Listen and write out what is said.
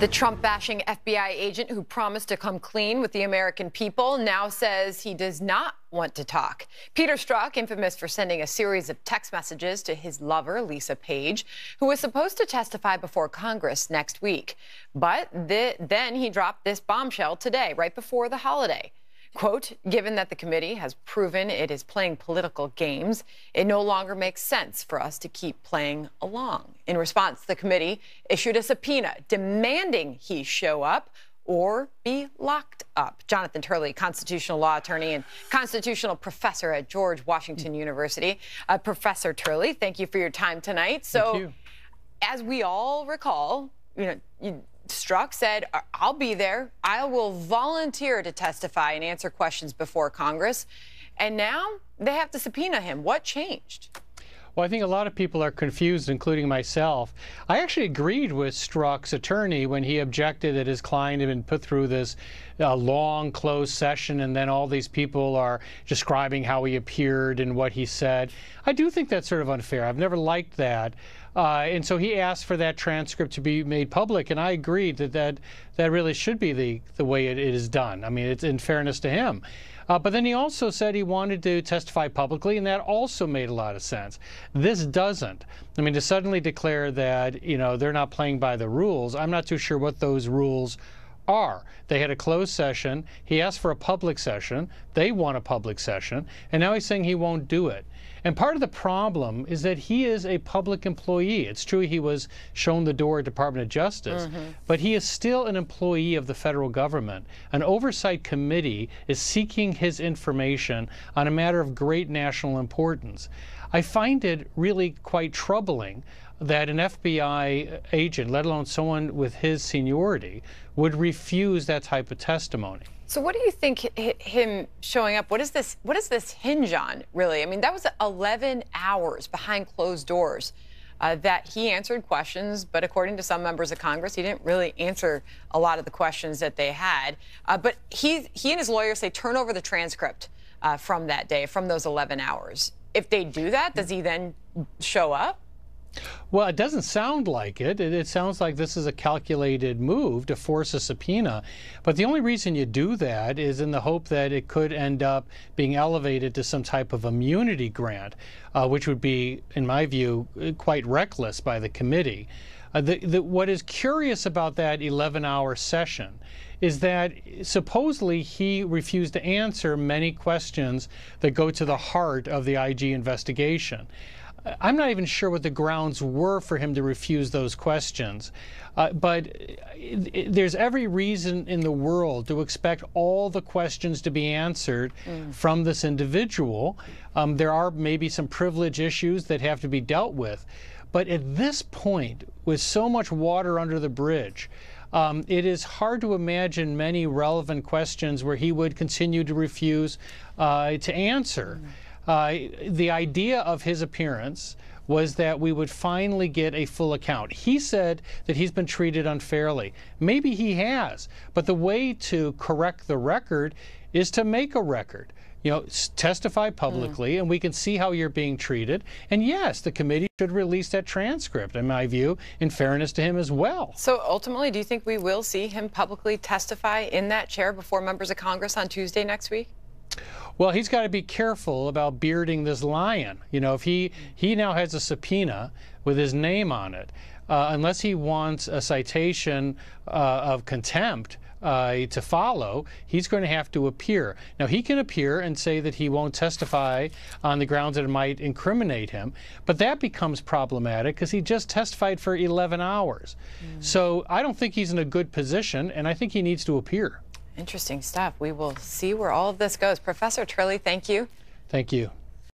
The Trump-bashing FBI agent who promised to come clean with the American people now says he does not want to talk. Peter Strzok, infamous for sending a series of text messages to his lover, Lisa Page, who was supposed to testify before Congress next week. But then he dropped this bombshell today, right before the holiday. Quote, given that the committee has proven it is playing political games, it no longer makes sense for us to keep playing along. In response, the committee issued a subpoena demanding he show up or be locked up. Jonathan Turley, constitutional law attorney and constitutional professor at George Washington University. Professor Turley, thank you for your time tonight. Thank you. As we all recall, Strzok said, I'll be there. I will volunteer to testify and answer questions before Congress. And now they have to subpoena him. What changed? Well, I think a lot of people are confused, including myself. I actually agreed with Strzok's attorney when he objected that his client had been put through this long closed session, and then all these people are describing how he appeared and what he said. I do think that's sort of unfair. I've never liked that. And so he asked for that transcript to be made public, and I agreed that really should be the way it is done. I mean, it's in fairness to him. But then he also said he wanted to testify publicly, and that also made a lot of sense. This doesn't. I mean, to suddenly declare that, they're not playing by the rules, I'm not too sure what those rules are. They had a closed session. He asked for a public session. They want a public session. And now he's saying he won't do it. And part of the problem is that he is a public employee. It's true he was shown the door at Department of Justice, but he is still an employee of the federal government. An oversight committee is seeking his information on a matter of great national importance. I find it really quite troubling that an FBI agent, let alone someone with his seniority, would refuse that type of testimony. So what do you think him showing up, what does this hinge on, really? I mean, that was 11 hours behind closed doors that he answered questions, but according to some members of Congress, he didn't really answer a lot of the questions that they had. But he and his lawyers say turn over the transcript from that day, from those 11 hours. If they do that, does he then show up? Well, it doesn't sound like it. It sounds like this is a calculated move to force a subpoena. But the only reason you do that is in the hope that it could end up being elevated to some type of immunity grant, which would be, in my view, quite reckless by the committee. What is curious about that 11-hour session is that supposedly he refused to answer many questions that go to the heart of the IG investigation. I'm not even sure what the grounds were for him to refuse those questions, but there's every reason in the world to expect all the questions to be answered from this individual. There are maybe some privilege issues that have to be dealt with, but at this point, with so much water under the bridge, it is hard to imagine many relevant questions where he would continue to refuse to answer. The idea of his appearance was that we would finally get a full account. He said that he's been treated unfairly. Maybe he has, but the way to correct the record is to make a record. Testify publicly, and we can see how you're being treated. And yes, the committee should release that transcript, in my view, in fairness to him as well. So ultimately, do you think we will see him publicly testify in that chair before members of Congress on Tuesday next week? Well, he's got to be careful about bearding this lion. If he now has a subpoena with his name on it, unless he wants a citation of contempt to follow, he's going to have to appear. Now, he can appear and say that he won't testify on the grounds that it might incriminate him, but that becomes problematic because he just testified for 11 hours. So I don't think he's in a good position, and I think he needs to appear. Interesting stuff. We will see where all of this goes. Professor Turley, thank you. Thank you.